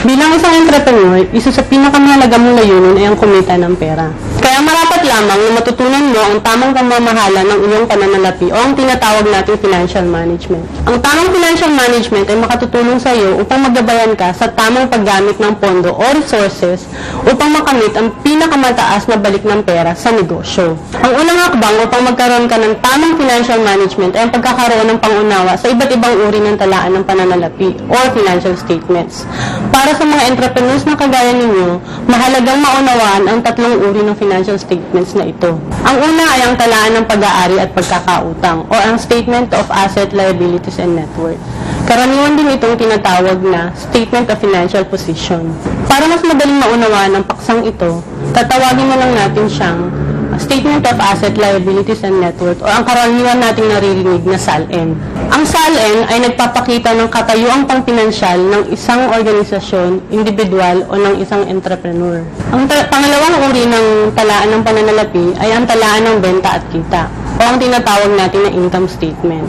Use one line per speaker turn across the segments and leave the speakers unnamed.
Bilang isang entrepreneur, isa sa pinakamahalaga mong layunin ay ang kumita ng pera. Kaya marapat lamang na matutunan mo ang tamang pamamahala ng iyong pananalapi o ang tinatawag nating financial management. Ang tamang financial management ay makatutulong sa iyo upang magabayan ka sa tamang paggamit ng pondo o resources upang makamit ang pinakamataas na balik ng pera sa negosyo. Ang unang hakbang upang magkaroon ka ng tamang financial management ay ang pagkakaroon ng pangunawa sa iba't ibang uri ng talaan ng pananalapi or financial statements. Para sa mga entrepreneurs na kagaya ninyo, mahalagang maunawaan ang tatlong uri ng financial statements na ito. Ang una ay ang talaan ng pag-aari at pagkakautang o ang Statement of Asset, Liabilities, and Net Worth. Karaniwan din itong tinatawag na Statement of Financial Position. Para mas madaling maunawaan ang paksang ito, tatawagin na lang natin siyang Statement of Asset, Liabilities, and Net Worth o ang karaniwan nating naririnig na SALN. Ang SALN ay nagpapakita ng katayuang pangpinansyal ng isang organisasyon, individual o ng isang entrepreneur. Ang pangalawang uri ng talaan ng pananalapi ay ang talaan ng benta at kita o ang tinatawag natin na income statement.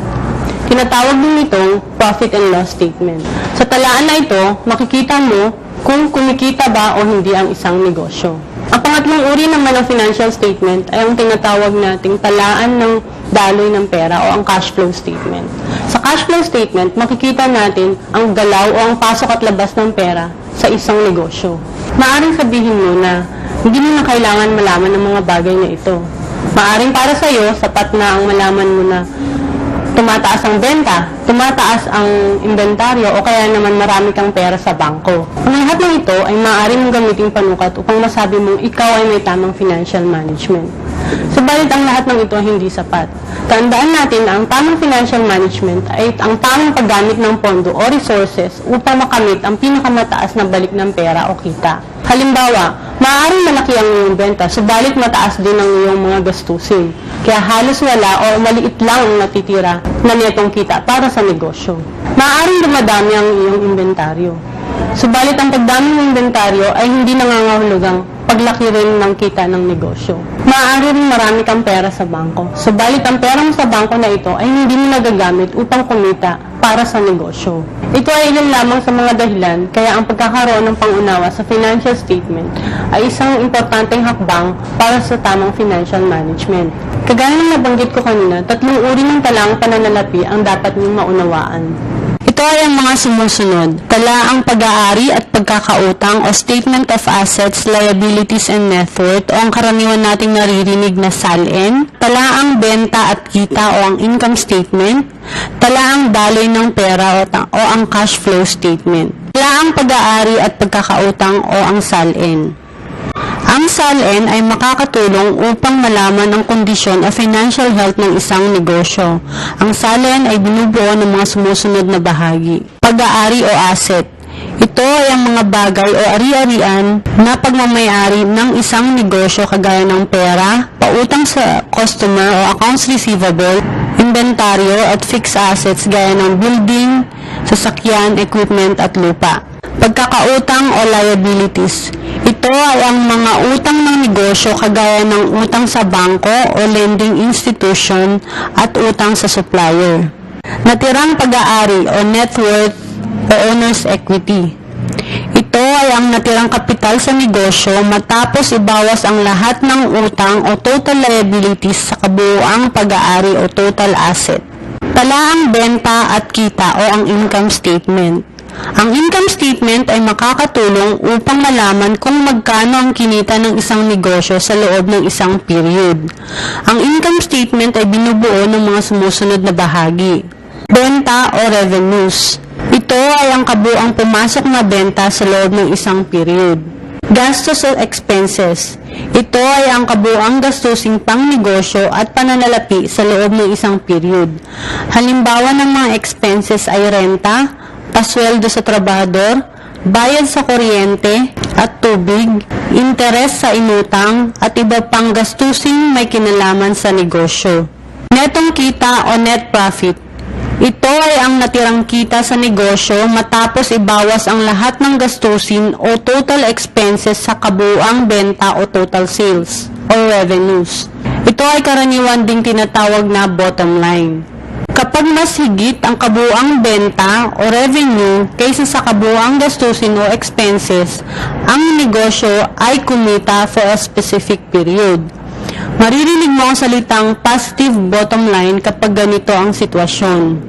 Tinatawag din itong profit and loss statement. Sa talaan na ito, makikita mo kung kumikita ba o hindi ang isang negosyo. Ang pangatlong uri naman ng financial statement ay ang tinatawag nating talaan ng daloy ng pera o ang cash flow statement. Sa cash flow statement, makikita natin ang galaw o ang pasok at labas ng pera sa isang negosyo. Maaring sabihin mo na hindi mo na kailangan malaman ng mga bagay na ito. Maaring para sa iyo, sapat na ang malaman mo na tumataas ang benta, tumataas ang inventaryo o kaya naman marami kang pera sa bangko. Ang lahat ng ito ay maaari mong gamiting panukat upang masabi mong ikaw ay may tamang financial management. Subalit ang lahat ng ito ay hindi sapat. Tandaan natin na ang tamang financial management ay ang tamang paggamit ng pondo o resources upang makamit ang pinakamataas na balik ng pera o kita. Halimbawa, maaaring malaki ang iyong benta, subalit mataas din ang iyong mga gastusin. Kaya halos wala o maliit lang ang natitira na netong kita para sa negosyo. Maaaring dumadami ang iyong inventaryo. Subalit ang pagdami ng inventaryo ay hindi nangangahulugang paglaki rin ng kita ng negosyo. Maaari rin marami kang pera sa bangko. Subalit ang pera mo sa bangko na ito ay hindi mo nagagamit upang kumita para sa negosyo. Ito ay ilan lamang sa mga dahilan kaya ang pagkakaroon ng pangunawa sa financial statement ay isang importanteng hakbang para sa tamang financial management. Kagaya ng nabanggit ko kanina, tatlong uri ng talang pananalapi ang dapat niyong maunawaan. Ito ay ang mga sumusunod: talaang pag-aari at pagkakautang o Statement of Assets, Liabilities, and Net Worth o ang karaniwan nating naririnig na SALN, talaang benta at kita o ang income statement, talaang daloy ng pera o ang cash flow statement, talaang pag-aari at pagkakautang o ang SALN. Ang SALN ay makakatulong upang malaman ang kondisyon o financial health ng isang negosyo. Ang SALN ay binubuo ng mga sumusunod na bahagi. Pag-aari o asset. Ito ay ang mga bagay o ari-arian na pagmamayari ng isang negosyo kagaya ng pera, pautang sa customer o accounts receivable, inventaryo at fixed assets gaya ng building, sasakyan, equipment at lupa. Pagkakautang o liabilities. Ito ay ang mga utang ng negosyo kagaya ng utang sa bangko o lending institution at utang sa supplier. Natirang pag-aari o net worth o owner's equity. Ito ay ang natirang kapital sa negosyo matapos ibawas ang lahat ng utang o total liabilities sa kabuuang pag-aari o total asset. Talaang benta at kita o ang income statement. Ang income statement ay makakatulong upang malaman kung magkano ang kinita ng isang negosyo sa loob ng isang period. Ang income statement ay binubuo ng mga sumusunod na bahagi. Benta o revenues. Ito ay ang kabuuang pumasok na benta sa loob ng isang period. Gastos o expenses. Ito ay ang kabuuang gastusing pang-negosyo at pananalapi sa loob ng isang period. Halimbawa ng mga expenses ay renta, pasweldo sa trabahador, bayad sa kuryente at tubig, interes sa inutang at iba pang gastusing may kinalaman sa negosyo. Netong kita o net profit. Ito ay ang natirang kita sa negosyo matapos ibawas ang lahat ng gastusin o total expenses sa kabuuang benta o total sales o revenues. Ito ay karaniwan ding tinatawag na bottom line. Kapag Kapag mas higit ang kabuuang benta o revenue kaysa sa kabuuang gastusin o expenses, ang negosyo ay kumita for a specific period. Maririnig mo ang salitang positive bottom line kapag ganito ang sitwasyon.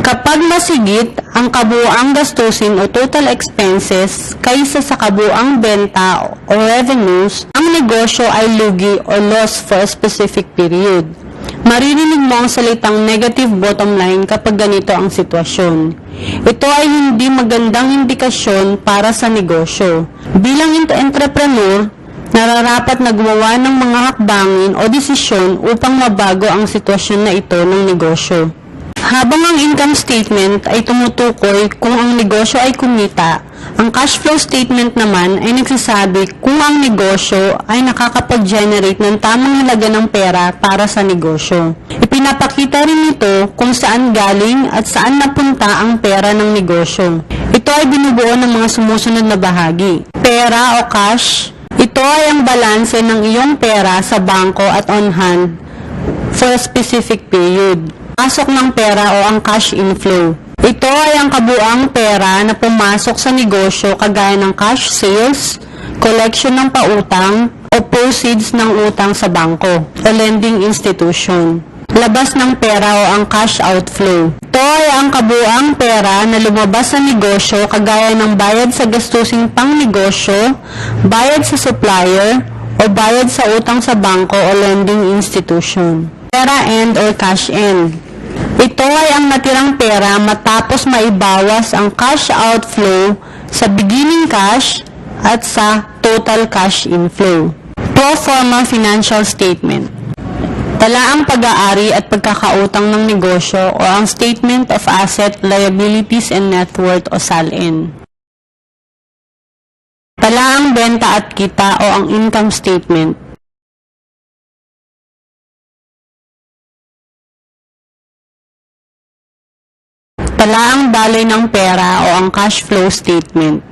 Kapag mas higit ang kabuuang gastusin o total expenses kaysa sa kabuuang benta o revenues, ang negosyo ay lugi o loss for a specific period. Maririnig mo ang salitang negative bottom line kapag ganito ang sitwasyon. Ito ay hindi magandang indikasyon para sa negosyo. Bilang entrepreneur, nararapat na gumawa ng mga hakbangin o desisyon upang mabago ang sitwasyon na ito ng negosyo. Habang ang income statement ay tumutukoy kung ang negosyo ay kumita, ang cash flow statement naman ay nagsasabi kung ang negosyo ay nakakapag-generate ng tamang halaga ng pera para sa negosyo. Ipinapakita rin ito kung saan galing at saan napunta ang pera ng negosyo. Ito ay binubuo ng mga sumusunod na bahagi. Pera o cash. Ito ay ang balanse ng iyong pera sa bangko at on hand for a specific period. Pasok ng pera o ang cash inflow. Ito ay ang kabuuang pera na pumasok sa negosyo kagaya ng cash sales, collection ng pautang, o proceeds ng utang sa bangko o lending institution. Labas ng pera o ang cash outflow. Ito ay ang kabuuang pera na lumabas sa negosyo kagaya ng bayad sa gastusing pang negosyo, bayad sa supplier, o bayad sa utang sa bangko o lending institution. Pera end or cash end. Ito ay ang natirang pera matapos maibawas ang cash outflow sa beginning cash at sa total cash inflow. Pro forma financial statement. Talaang pag-aari at pagkakautang ng negosyo o ang Statement of Asset, Liabilities and Net Worth o SALN. Talaang benta at kita o ang income statement. Talaang daloy ng pera o ang cash flow statement.